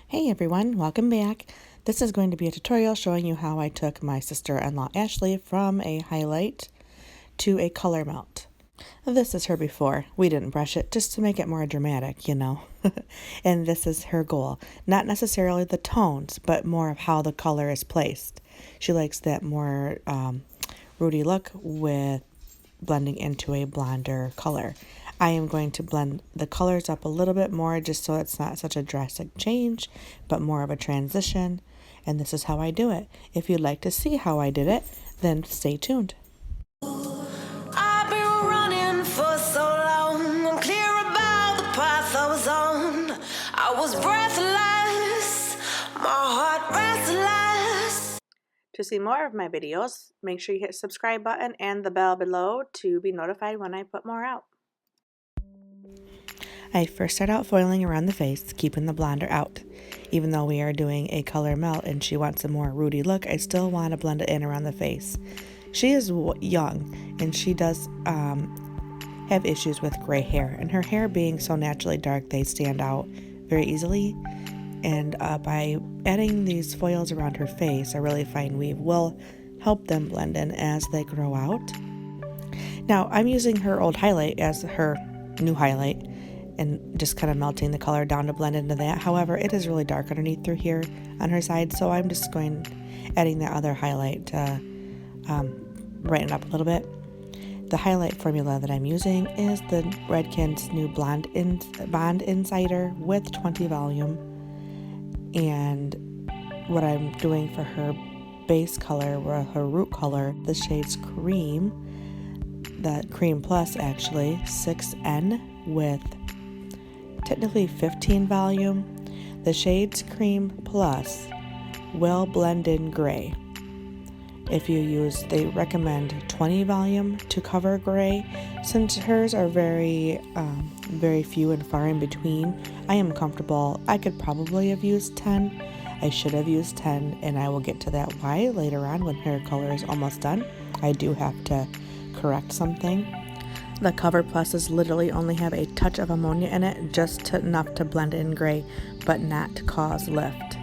Hey everyone, welcome back. This is going to be a tutorial showing you how I took my sister-in-law Ashley from a highlight to a color melt. This is her before. We didn't brush it just to make it more dramatic, you know. And this is her goal. Not necessarily the tones, but more of how the color is placed. She likes that more ruddy look with blending into a blonder color. I am going to blend the colors up a little bit more just so it's not such a drastic change, but more of a transition. And this is how I do it. If you'd like to see how I did it, then stay tuned. I've been running for so long, I'm clear about the path I was on. I was breathless, my heart restless. To see more of my videos, make sure you hit the subscribe button and the bell below to be notified when I put more out. I first start out foiling around the face, keeping the blonder out. Even though we are doing a color melt and she wants a more ruddy look, I still want to blend it in around the face. She is young and she does have issues with gray hair, and her hair being so naturally dark, they stand out very easily. And by adding these foils around her face, a really fine weave will help them blend in as they grow out. Now I'm using her old highlight as her new highlight and just kind of melting the color down to blend into that. However, it is really dark underneath through here on her side, so I'm just adding that other highlight to brighten it up a little bit. The highlight formula that I'm using is the REDKEN's new Bond Insider with 20 volume. And what I'm doing for her base color, or her root color, the shade's Cream, the Cream Plus actually, 6N with technically 15 volume. The shades Cream Plus will blend in gray. If you use, they recommend 20 volume to cover gray. Since hers are very few and far in between, I am comfortable. I could probably have used 10. I should have used 10, and I will get to that why later on when her color is almost done. I do have to correct something. The Cover Pluses literally only have a touch of ammonia in it, just enough to blend in gray, but not to cause lift.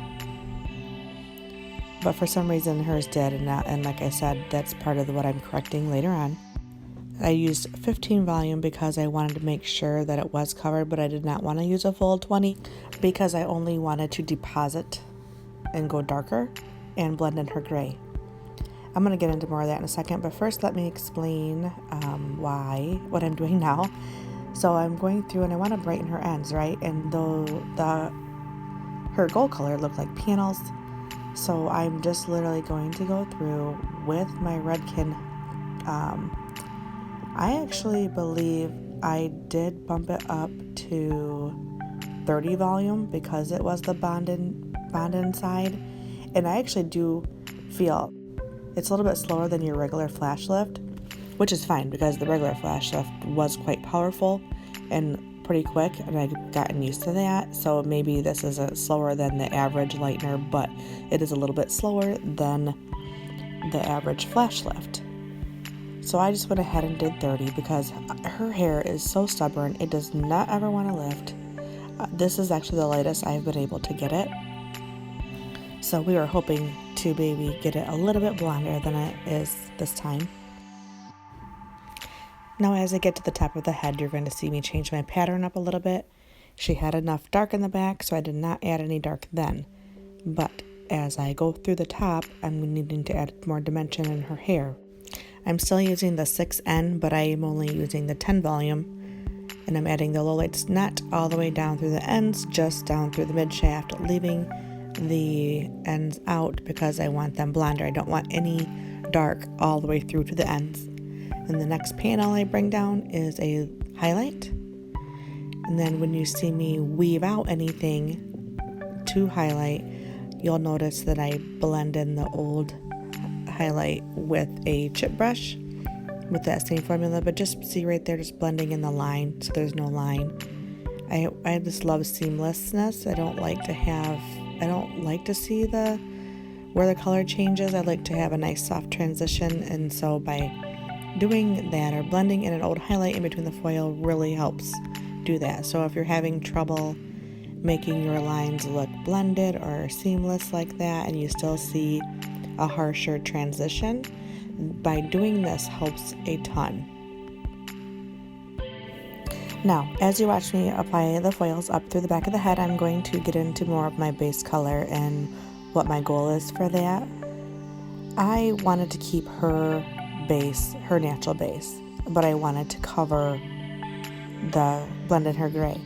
But for some reason hers did, and like I said, that's part of what I'm correcting later on. I used 15 volume because I wanted to make sure that it was covered, but I did not want to use a full 20 because I only wanted to deposit and go darker and blend in her gray. I'm going to get into more of that in a second, but first let me explain what I'm doing now. So I'm going through and I want to brighten her ends, right? And though her gold color looked like panels, so I'm just literally going to go through with my REDKEN. I actually believe I did bump it up to 30 volume because it was the bond inside, and I actually do feel it's a little bit slower than your regular flash lift, which is fine because the regular flash lift was quite powerful and pretty quick, and I've gotten used to that. So maybe this is slower than the average lightener, but it is a little bit slower than the average flash lift. So I just went ahead and did 30 because her hair is so stubborn. It does not ever want to lift. This is actually the lightest I've been able to get it. So we were hoping to maybe get it a little bit blonder than it is this time. Now as I get to the top of the head, you're going to see me change my pattern up a little bit. She had enough dark in the back, so I did not add any dark then. But as I go through the top, I'm needing to add more dimension in her hair. I'm still using the 6N, but I am only using the 10 volume. And I'm adding the lowlights not all the way down through the ends, just down through the mid shaft, leaving the ends out because I want them blonder. I don't want any dark all the way through to the ends. And the next panel I bring down is a highlight. And then when you see me weave out anything to highlight, you'll notice that I blend in the old highlight with a chip brush with that same formula, but just see right there, just blending in the line so there's no line. I just love seamlessness. I don't like to see where the color changes. I like to have a nice soft transition, and so by doing that or blending in an old highlight in between the foil really helps do that. So if you're having trouble making your lines look blended or seamless like that, and you still see a harsher transition. By doing this helps a ton. Now, as you watch me apply the foils up through the back of the head, I'm going to get into more of my base color and what my goal is for that. I wanted to keep her base, her natural base, but I wanted to cover the blend in her gray.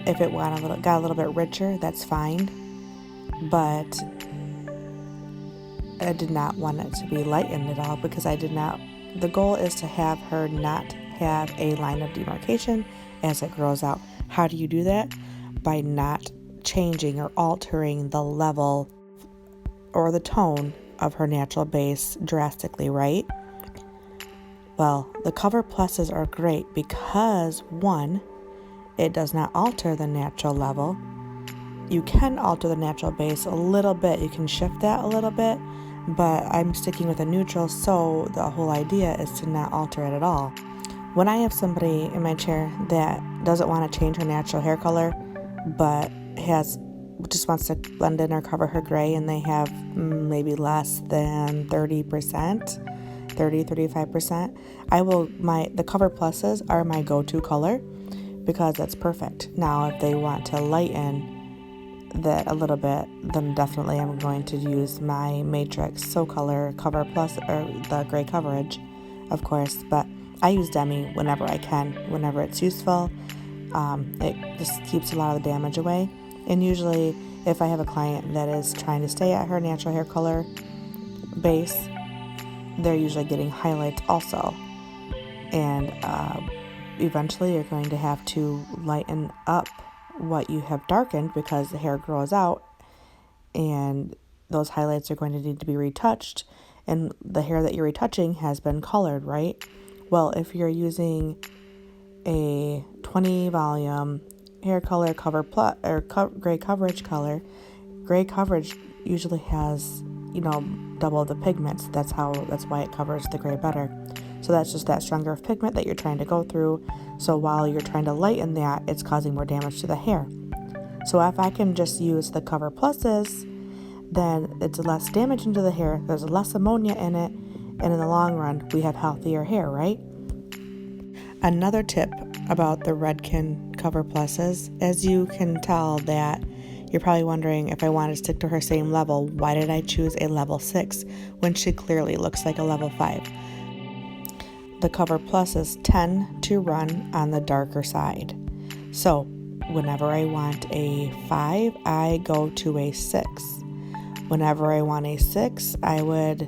If it got a little bit richer, that's fine, but I did not want it to be lightened at all, because the goal is to have her not have a line of demarcation as it grows out. How do you do that? By not changing or altering the level or the tone of her natural base drastically, right? Well, the Cover Pluses are great because, one, it does not alter the natural level. You can alter the natural base a little bit. You can shift that a little bit, but I'm sticking with a neutral, so the whole idea is to not alter it at all. When I have somebody in my chair that doesn't want to change her natural hair color, but just wants to blend in or cover her gray, and they have maybe less than 35%, the Cover Pluses are my go-to color because that's perfect. Now, if they want to lighten that a little bit, then definitely I'm going to use my Matrix So Color Cover Plus, or the gray coverage, of course, but I use demi whenever I can, whenever it's useful. It just keeps a lot of the damage away. And usually, if I have a client that is trying to stay at her natural hair color base, they're usually getting highlights also. And eventually, you're going to have to lighten up what you have darkened because the hair grows out, and those highlights are going to need to be retouched. And the hair that you're retouching has been colored, right? Well, if you're using a 20 volume hair color Cover Plus or gray coverage color, gray coverage usually has, double the pigments. That's why it covers the gray better. So that's just that stronger pigment that you're trying to go through. So while you're trying to lighten that, it's causing more damage to the hair. So if I can just use the Cover Pluses, then it's less damage into the hair, there's less ammonia in it, and in the long run, we have healthier hair, right? Another tip about the Redken Cover Pluses, as you can tell that you're probably wondering, if I want to stick to her same level, why did I choose a level 6 when she clearly looks like a level 5? The Cover Pluses tend to run on the darker side. So whenever I want a 5, I go to a 6. Whenever I want a 6, I would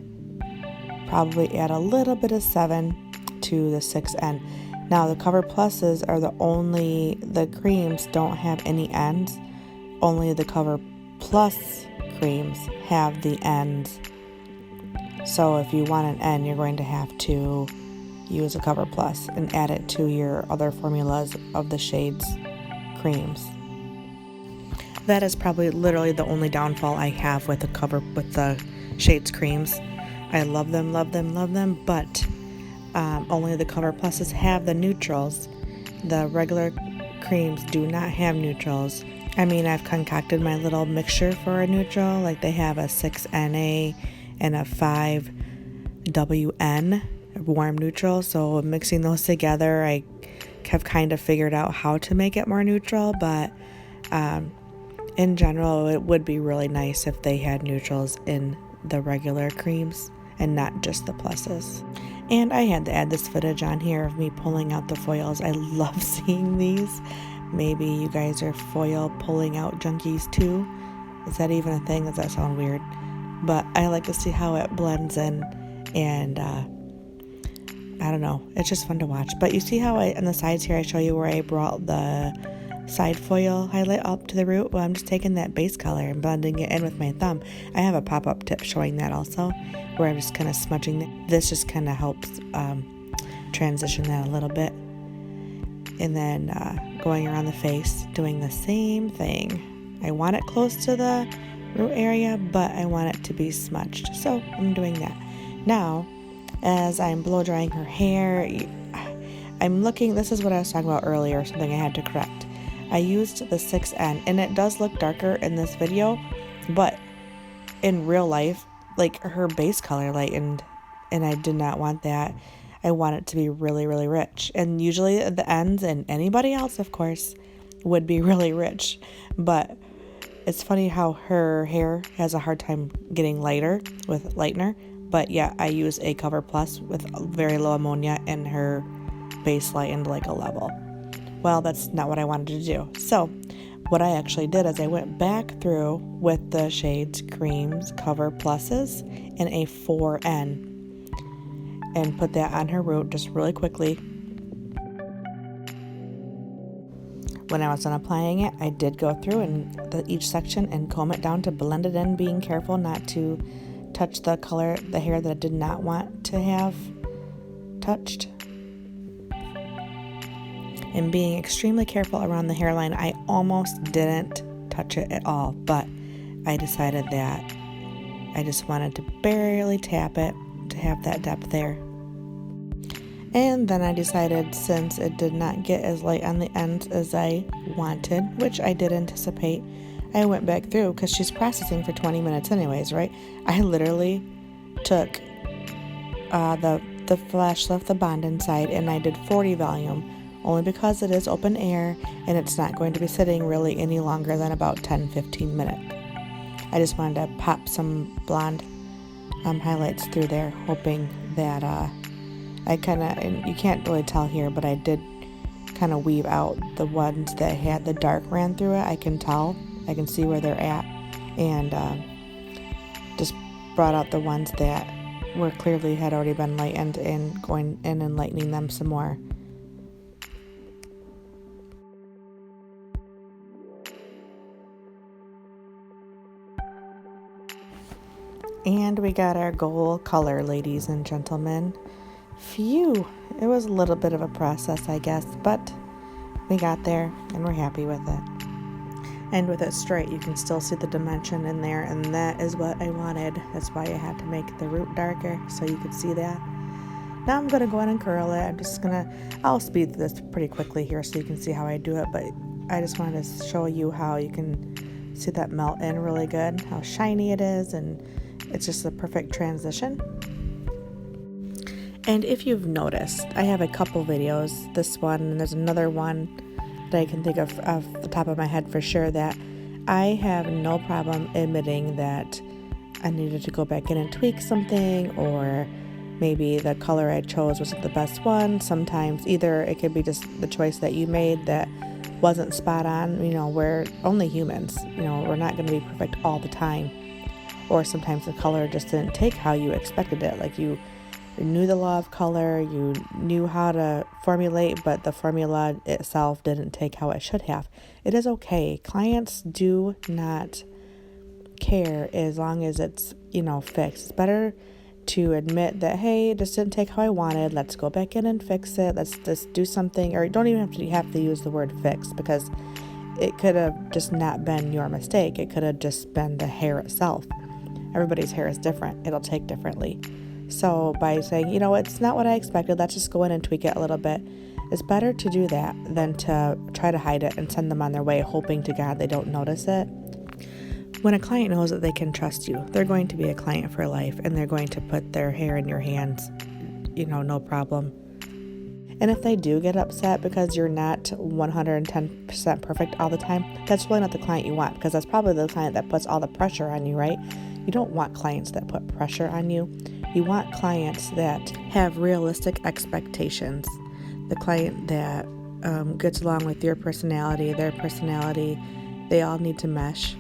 probably add a little bit of 7 to the 6N. Now, the Cover Pluses are the creams don't have any ends. Only the Cover Plus creams have the ends. So if you want an N, you're going to have to use a Cover Plus and add it to your other formulas of the shades creams. That is probably literally the only downfall I have with the shades creams. I love them, but only the Cover Pluses have the neutrals. The regular creams do not have neutrals. I mean, I've concocted my little mixture for a neutral, like they have a 6NA and a 5WN warm neutral, so mixing those together, I have kind of figured out how to make it more neutral, but in general, it would be really nice if they had neutrals in the regular creams and not just the pluses. And I had to add this footage on here of me pulling out the foils. I love seeing these. Maybe you guys are foil pulling out junkies too. Is that even a thing? Does that sound weird? But I like to see how it blends in, and I don't know. It's just fun to watch. But you see how on the sides here I show you where I brought the side foil highlight up to the root? Well, I'm just taking that base color and blending it in with my thumb. I have a pop-up tip showing that also, where I'm just kind of smudging it. This just kind of helps transition that a little bit. And then going around the face, doing the same thing. I want it close to the root area, but I want it to be smudged. So I'm doing that. Now, as I'm blow drying her hair, I'm looking, this is what I was talking about earlier, something I had to correct. I used the 6N, and it does look darker in this video, but in real life, like, her base color lightened, and I did not want that. I want it to be really, really rich. And usually the ends, and anybody else, of course, would be really rich. But it's funny how her hair has a hard time getting lighter with lightener. But yeah, I use a Cover Plus with very low ammonia, and her base lightened like a level. Well, that's not what I wanted to do. So what I actually did is I went back through with the shades Creams, Cover Pluses, and a 4N, and put that on her root just really quickly. When I was done applying it, I did go through each section and comb it down to blend it in, being careful not to touch the hair that I did not want to have touched. And being extremely careful around the hairline. I almost didn't touch it at all, but I decided that I just wanted to barely tap it to have that depth there. And then I decided, since it did not get as light on the ends as I wanted, which I did anticipate, I went back through, because she's processing for 20 minutes anyways, right? I literally took the flash left the bond inside, and I did 40 volume, only because it is open air and it's not going to be sitting really any longer than about 10-15 minutes. I just wanted to pop some blonde highlights through there, hoping that I kind of, and you can't really tell here, but I did kind of weave out the ones that had the dark ran through it. I can tell, I can see where they're at, and just brought out the ones that were clearly had already been lightened, and going in and lightening them some more. And we got our gold color, ladies and gentlemen. Phew, it was a little bit of a process, I guess, but we got there and we're happy with it. And with it straight, you can still see the dimension in there, and that is what I wanted. That's why I had to make the root darker, so you could see that. Now I'm going to go in and curl it. I'll speed this pretty quickly here so you can see how I do it, but I just wanted to show you how you can see that melt in really good, how shiny it is, and it's just a perfect transition. And if you've noticed, I have a couple videos, this one, and there's another one that I can think of off the top of my head for sure, that I have no problem admitting that I needed to go back in and tweak something, or maybe the color I chose wasn't the best one. Sometimes either it could be just the choice that you made that wasn't spot on. We're only humans, we're not going to be perfect all the time. Or sometimes the color just didn't take how you expected it. Like, you knew the law of color, you knew how to formulate, but the formula itself didn't take how it should have. It is okay. Clients do not care as long as it's, fixed. It's better to admit that, hey, this didn't take how I wanted. Let's go back in and fix it. Let's just do something. Or you don't even have to use the word fix, because it could have just not been your mistake. It could have just been the hair itself. Everybody's hair is different. It'll take differently. So by saying, it's not what I expected, let's just go in and tweak it a little bit, it's better to do that than to try to hide it and send them on their way, hoping to God they don't notice it. When a client knows that they can trust you, they're going to be a client for life, and they're going to put their hair in your hands, no problem. And if they do get upset because you're not 110% perfect all the time, that's really not the client you want, because that's probably the client that puts all the pressure on you, right? You don't want clients that put pressure on you. You want clients that have realistic expectations. The client that gets along with your personality, their personality, they all need to mesh.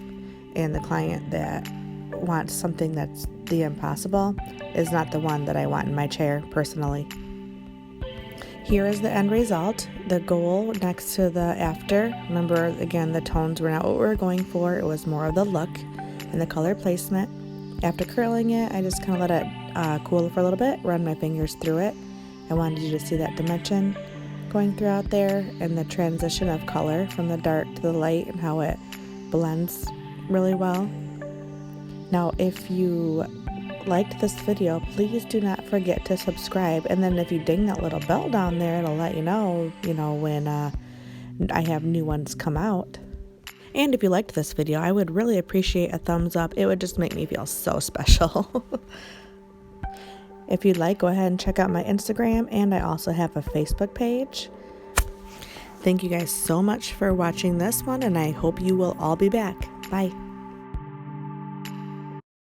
And the client that wants something that's the impossible is not the one that I want in my chair, personally. Here is the end result, the goal next to the after. Remember, again, the tones were not what we were going for. It was more of the look and the color placement. After curling it, I just kind of let it cool for a little bit, run my fingers through it. I wanted you to see that dimension going throughout there, and the transition of color from the dark to the light, and how it blends really well. Now, if you liked this video, please do not forget to subscribe, and then if you ding that little bell down there, it'll let you know when I have new ones come out. And if you liked this video, I would really appreciate a thumbs up. It would just make me feel so special. If you'd like, go ahead and check out my Instagram, and I also have a Facebook page. Thank you guys so much for watching this one, and I hope you will all be back. Bye.